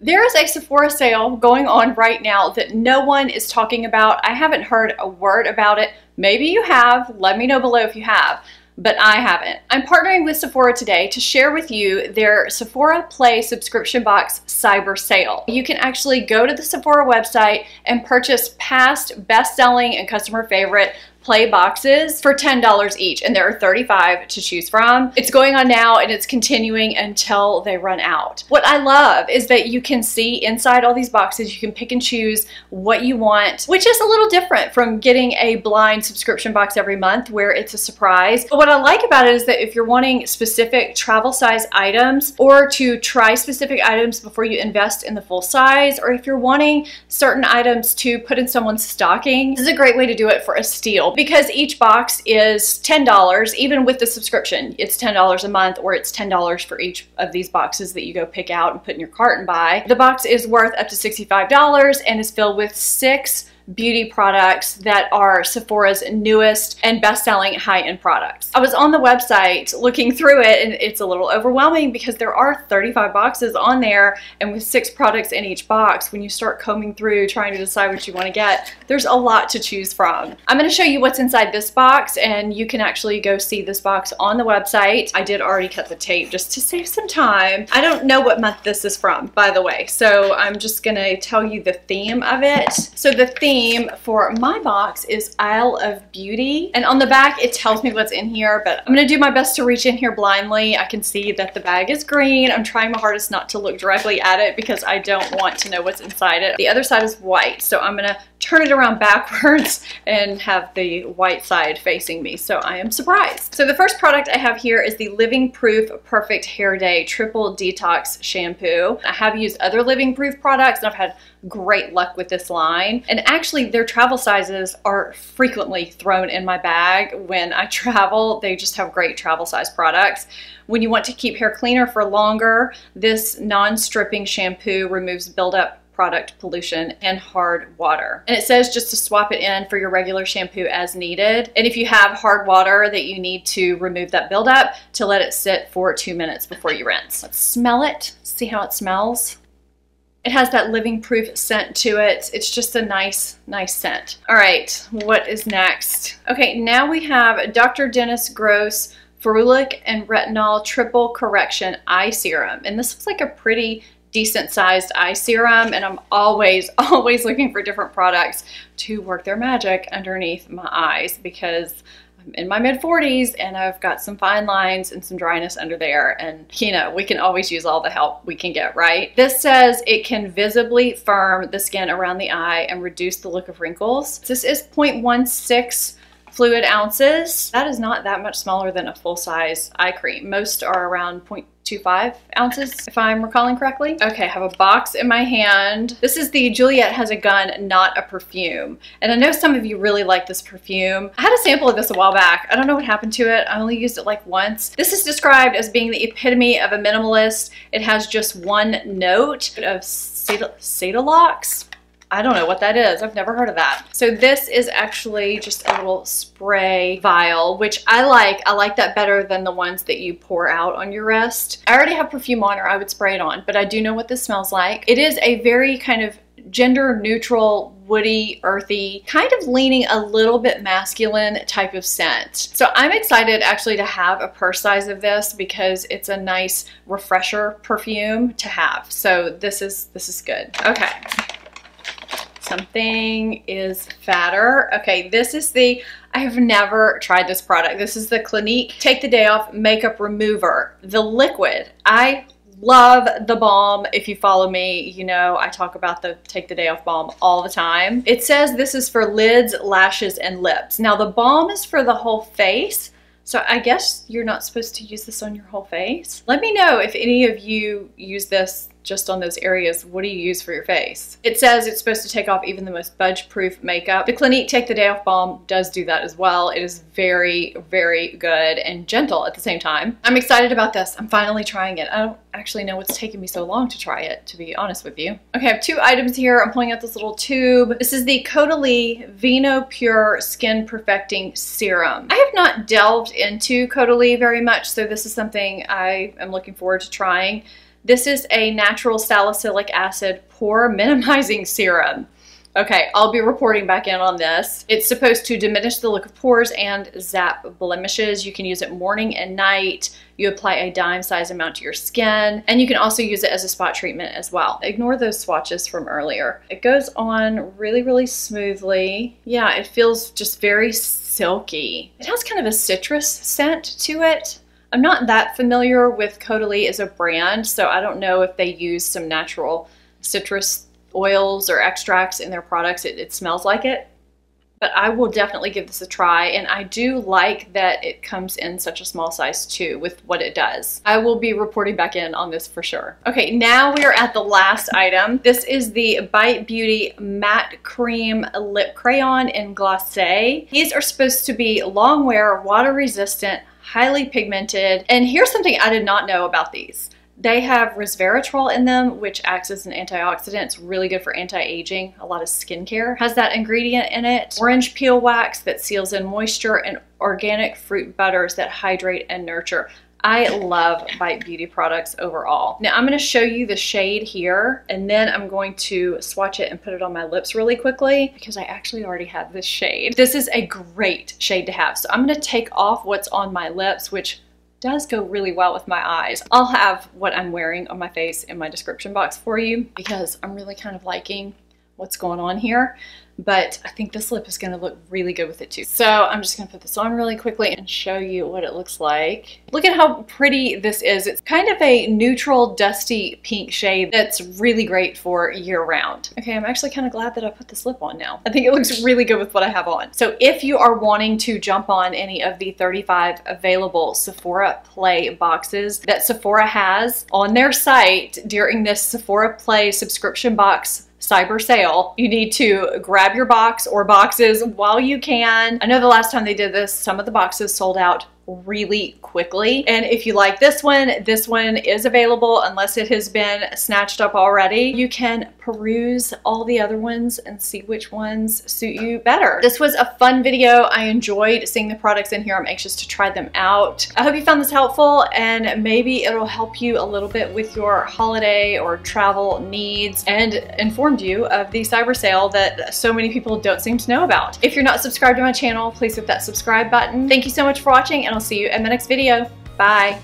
There is a Sephora sale going on right now that no one is talking about. I haven't heard a word about it. Maybe you have. Let me know below if you have, but I haven't. I'm partnering with Sephora today to share with you their Sephora Play subscription box cyber sale. You can actually go to the Sephora website and purchase past best-selling and customer favorite Play boxes for $10 each, and there are 35 to choose from. It's going on now and it's continuing until they run out. What I love is that you can see inside all these boxes. You can pick and choose what you want, which is a little different from getting a blind subscription box every month where it's a surprise. But what I like about it is that if you're wanting specific travel size items, or to try specific items before you invest in the full size, or if you're wanting certain items to put in someone's stocking, this is a great way to do it for a steal. Because each box is $10, even with the subscription, it's $10 a month, or it's $10 for each of these boxes that you go pick out and put in your cart and buy. The box is worth up to $65 and is filled with 6 beauty products that are Sephora's newest and best-selling high-end products. I was on the website looking through it, and it's a little overwhelming because there are 35 boxes on there, and with 6 products in each box, when you start combing through trying to decide what you want to get, there's a lot to choose from. I'm going to show you what's inside this box, and you can actually go see this box on the website. I did already cut the tape just to save some time. I don't know what month this is from, by the way, so I'm just going to tell you the theme of it. So the theme for my box is Isle of Beauty, and on the back it tells me what's in here, but I'm gonna do my best to reach in here blindly. I can see that the bag is green. I'm trying my hardest not to look directly at it because I don't want to know what's inside it. The other side is white, so I'm gonna turn it around backwards and have the white side facing me, so I am surprised. So the first product I have here is the Living Proof Perfect Hair Day Triple Detox Shampoo. I have used other Living Proof products and I've had great luck with this line, and actually their travel sizes are frequently thrown in my bag when I travel. They just have great travel size products. When you want to keep hair cleaner for longer, this non-stripping shampoo removes buildup product pollution and hard water. And it says just to swap it in for your regular shampoo as needed. And if you have hard water, that you need to remove that buildup, to let it sit for 2 minutes before you rinse. Let's smell it, see how it smells. It has that Living Proof scent to it. It's just a nice scent. All right, what is next? Okay, now we have Dr. Dennis Gross Ferulic and Retinol Triple Correction Eye Serum. And this looks like a pretty decent sized eye serum, and I'm always looking for different products to work their magic underneath my eyes because I'm in my mid-40s and I've got some fine lines and some dryness under there, and you know, we can always use all the help we can get, right? This says it can visibly firm the skin around the eye and reduce the look of wrinkles. This is 0.16 fluid ounces. That is not that much smaller than a full-size eye cream. Most are around 0.25 ounces, if I'm recalling correctly. Okay, I have a box in my hand. This is the Juliet Has a Gun, Not a Perfume. And I know some of you really like this perfume. I had a sample of this a while back. I don't know what happened to it. I only used it like once. This is described as being the epitome of a minimalist. It has just one note of Cedalox. I don't know what that is. I've never heard of that. So this is actually just a little spray vial, which I like. I like that better than the ones that you pour out on your wrist. I already have perfume on, or I would spray it on, but I do know what this smells like. It is a very kind of gender neutral, woody, earthy, kind of leaning a little bit masculine type of scent. So I'm excited actually to have a purse size of this because it's a nice refresher perfume to have. So this is good. Okay. Something is fatter. Okay, this is I have never tried this product. This is the Clinique Take the Day Off Makeup Remover, the liquid. I love the balm. If you follow me, you know I talk about the Take the Day Off balm all the time. It says this is for lids, lashes, and lips. Now the balm is for the whole face, so I guess you're not supposed to use this on your whole face. Let me know if any of you use this just on those areas. What do you use for your face? It says it's supposed to take off even the most budge-proof makeup. The Clinique Take the Day Off balm does do that as well. It is very, very good and gentle at the same time. I'm excited about this. I'm finally trying it. I don't actually know what's taken me so long to try it, to be honest with you. Okay, I have 2 items here. I'm pulling out this little tube. This is the Caudalie Vino Pure Skin Perfecting Serum. I have not delved into Caudalie very much, so this is something I am looking forward to trying. This is a natural salicylic acid pore minimizing serum. Okay, I'll be reporting back in on this. It's supposed to diminish the look of pores and zap blemishes. You can use it morning and night. You apply a dime-sized amount to your skin, and you can also use it as a spot treatment as well. Ignore those swatches from earlier. It goes on really, really smoothly. Yeah, it feels just very silky. It has kind of a citrus scent to it. I'm not that familiar with Caudalie as a brand, so I don't know if they use some natural citrus oils or extracts in their products. It smells like it, but I will definitely give this a try, and I do like that it comes in such a small size too with what it does. I will be reporting back in on this for sure. Okay, now we are at the last item. This is the Bite Beauty Matte Cream Lip Crayon in Glacé. These are supposed to be long wear, water resistant, highly pigmented, and here's something I did not know about these. They have resveratrol in them, which acts as an antioxidant. It's really good for anti-aging. A lot of skincare has that ingredient in it. Orange peel wax that seals in moisture, and organic fruit butters that hydrate and nurture. I love Bite Beauty products overall. Now I'm going to show you the shade here, and then I'm going to swatch it and put it on my lips really quickly because I actually already have this shade. This is a great shade to have. So I'm going to take off what's on my lips, which does go really well with my eyes. I'll have what I'm wearing on my face in my description box for you because I'm really kind of liking what's going on here. But I think this lip is going to look really good with it too. So I'm just going to put this on really quickly and show you what it looks like. Look at how pretty this is. It's kind of a neutral, dusty pink shade that's really great for year round. Okay, I'm actually kind of glad that I put this lip on now. I think it looks really good with what I have on. So if you are wanting to jump on any of the 35 available Sephora Play boxes that Sephora has on their site during this Sephora Play subscription box cyber sale, you need to grab your box or boxes while you can. I know the last time they did this, some of the boxes sold out really quickly. And if you like this one is available unless it has been snatched up already. You can peruse all the other ones and see which ones suit you better. This was a fun video. I enjoyed seeing the products in here. I'm anxious to try them out. I hope you found this helpful, and maybe it'll help you a little bit with your holiday or travel needs and informed you of the cyber sale that so many people don't seem to know about. If you're not subscribed to my channel, please hit that subscribe button. Thank you so much for watching, and I'll see you in the next video. Bye.